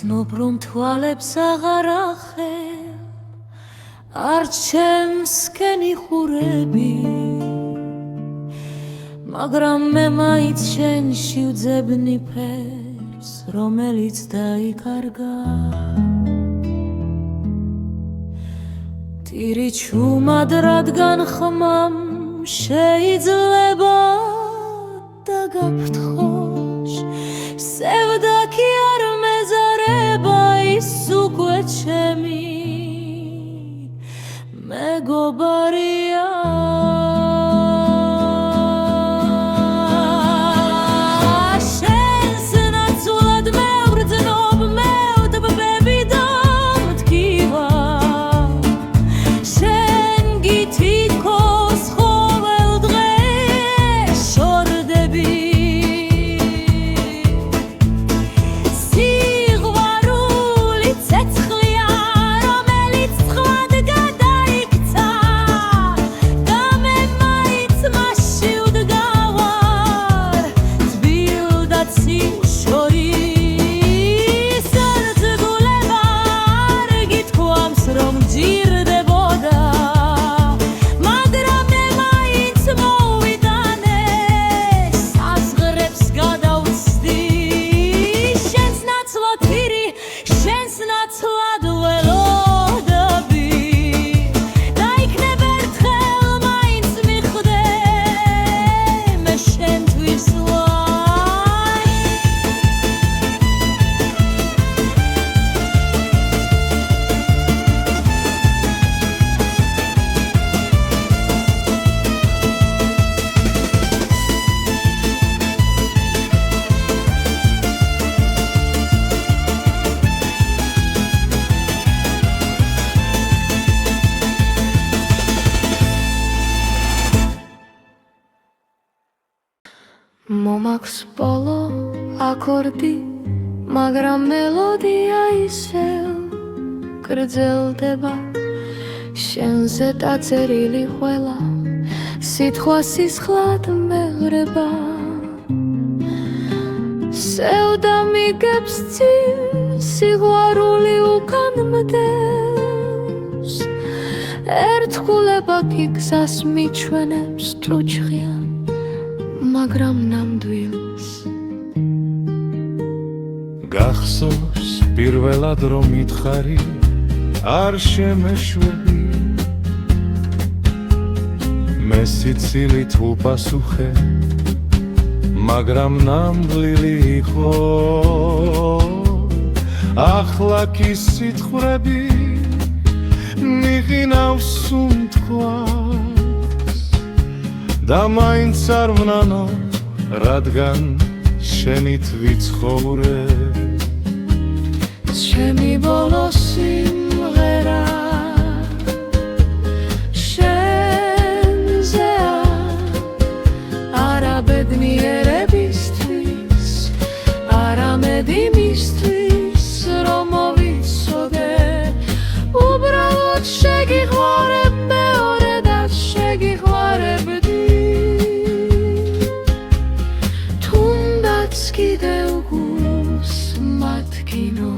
ვცნობ რომ თვალებს აღარ ახებ არ ჩემსკენი ხურები მაგრამ მე მაინც შენში ვძებნი ფერს რომელიც დაიკარგა ტირი ჩუმად რადგან ხმამ შეიძლება დაგაფრთხოშ სევდაკი არ მეზარება ის უკვე ჩემი მეგობარია მომაქვს ბოლო აკორდი მაგრამ მელოდია ისევ გრძელდება შენზე დაწერილი ყველა სიტყვა სისხლად მეღრება სევდა მიგებს წინ სიყვარული უკან მდევს ერთგულება კი გზას მიჩვენებს ჭუჭყიან მაგრამ ნამდვილს გახსოვს პირველად რომ მითხარი არ შემეშვები მე სიცილით უპასუხე მაგრამ ნამდვილი იყო ახლა კი სიტყვები მიყინავს სუნთქვას და მაინც არ ვნანო რადგან შენით ვიცხოვრე ჩემი ბოლო სიმღერა შენზეა არა ბედნიერებისთვის არამედ იმისთვის რომ მოვიცოდე უბრალოდ შეგიყვარებ მეორედაც შეგიყვარებდი თუნდაც კიდევ გულს მათგინო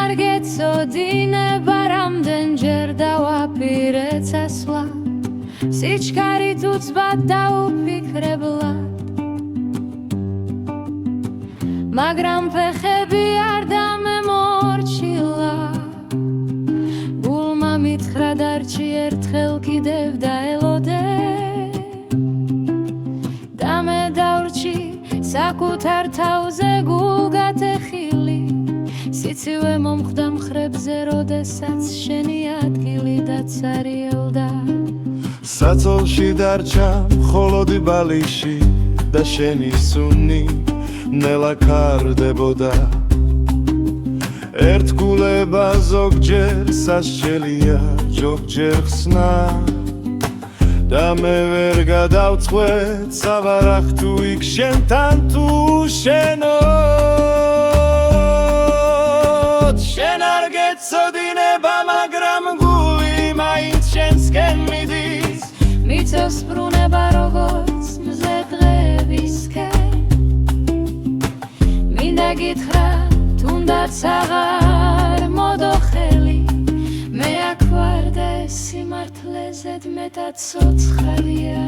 არ გეწოდინება რამდენჯერ დავაპირე წასვლა სიჩქარით უცბად დაუფიქრებლად მაგრამ ფეხები არ დამემორჩილა გულმა მითხრა დარჩი ერთხელ კიდევ დაელოდე და მე დავრჩი საკუთარ თავზე გულგატეხილი სიცივე მომხვდა მხრებზე როდესაც შენი ადგილი დაცარიელდა საწოლში დარჩა მხოლოდ ბალიში და შენი სუნი ნელა კარდებოდა ერთგულება ზოგჯერ სასჯელია ზოგჯერ ხსნა და მე ვერ გადავწყვეტ სავარახ თუ იქ შენთან თუ შენოთ შენ არ გეწოდინება მაგრამ გული მაინც შენსკენ მიდის მიწევს ბრუნება როგორც მზე დღეებისკენ მინდა გითხრა თუნდაც აღარ მოდოხელი მე აქ ვარ და ეს სიმართლე ზედმეტად ცოცხალია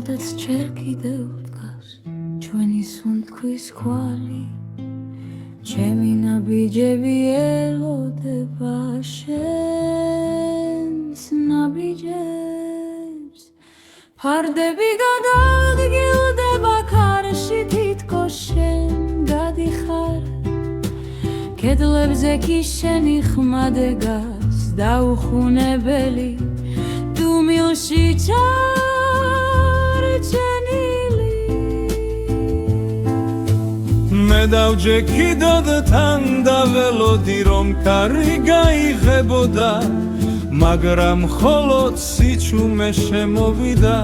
სადაც ჯერ კიდევ დგას ჩვენი სუნთქვის კვალი ჩემი ნაბიჯები ელოდება შენს ნაბიჯებს ფარდები გადადგილდება ქარში თითქოს შენ გადიხარ კედლებზე კი შენი ხმა დგას დაუხუნებელი დუმილში მე დავჯექიდოდ თან დაველოდი რომ კარი გაიღებოდა მაგრამ მხოლოდ სიჩუმე შემოვიდა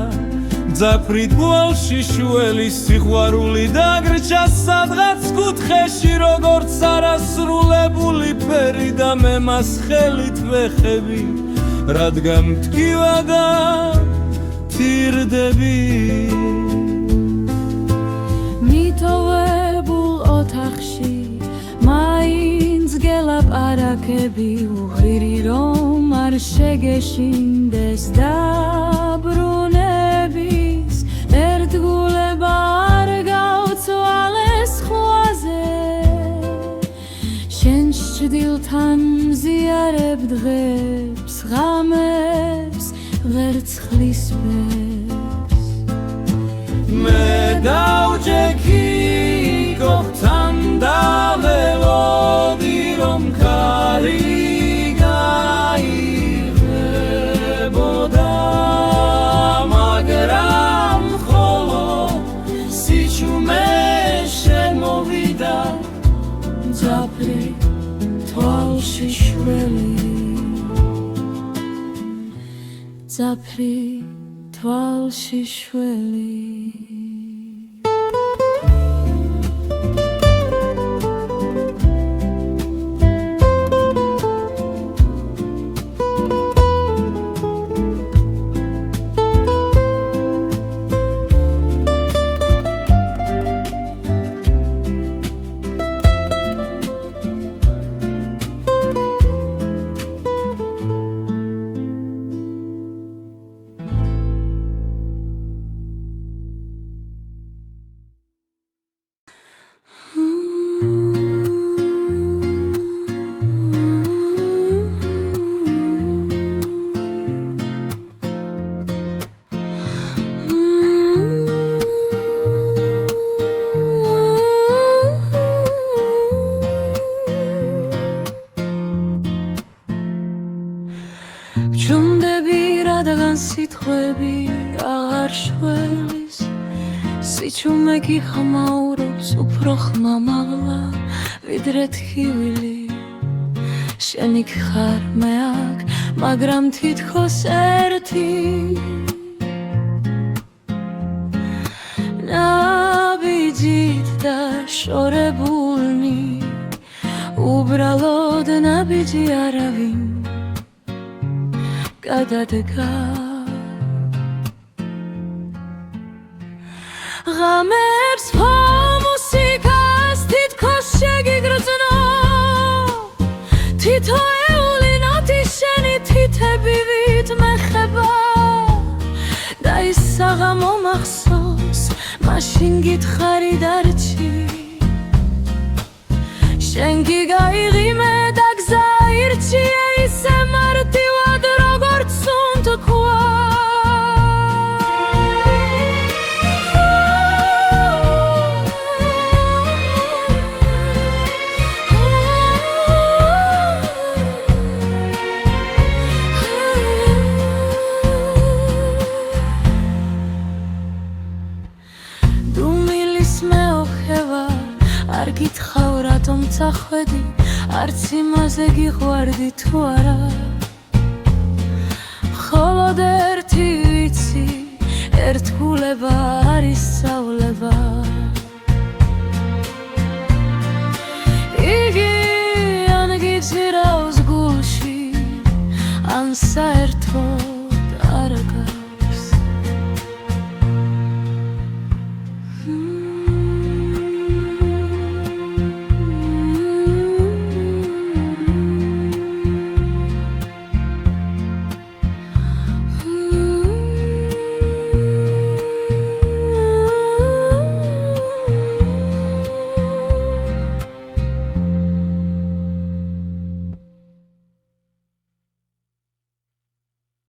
მძაფრით ბვალში შუელი სიყვარული დაგრჩა სადღაც კუთხეში როგორც არასრულებული ფერი და მე მას ხელით ვეხები რადგან მტკივა და თირდები მიტოვებულ ოთახში მაინც გელაპარაკები უღირი რომ არ შეგეშინდეს დაბრუნების ერთგულება არ გავცვალეს ხვაზე შენ სჭდილთან მზიარებ დღებს ღამებს ვერცხლის ფერს მე დავჯექი გოგთან დაველოდი რომ კარი გაიღებოდა მაგრამ მხოლოდ სიჩუმე შემოვიდა მძაფრი თვალში შველი მძაფრი თვალში შველი ჩუნდები რადგან სიტყვები აღარ შველის სიჩუმე გიხმაურობს უფრო ხმამაღლა ვიდრე თქივილი შენი ხარ მე აქ მაგრამ თითქოს ერთი ნაბიჯით დაშორებულნი უბრალოდ ნაბიჯი არავინ გადადგა ღამებს მუსიკას თითქოს შეგიგრძნო თითოეული ნოტი შენი თითებივით მეხება და ის საღამო მახსოვს მაშინ გითხარი დარჩი შენ გიგაიღიმე და გზა ირჩიე ისე მარტივად როგორც უნთქვა არ გითხავ რატომ წახვედი არც იმაზე გიყვარდი თუ არა მხოლოდ ერთი ვიცი ერთგულება არის სწავლება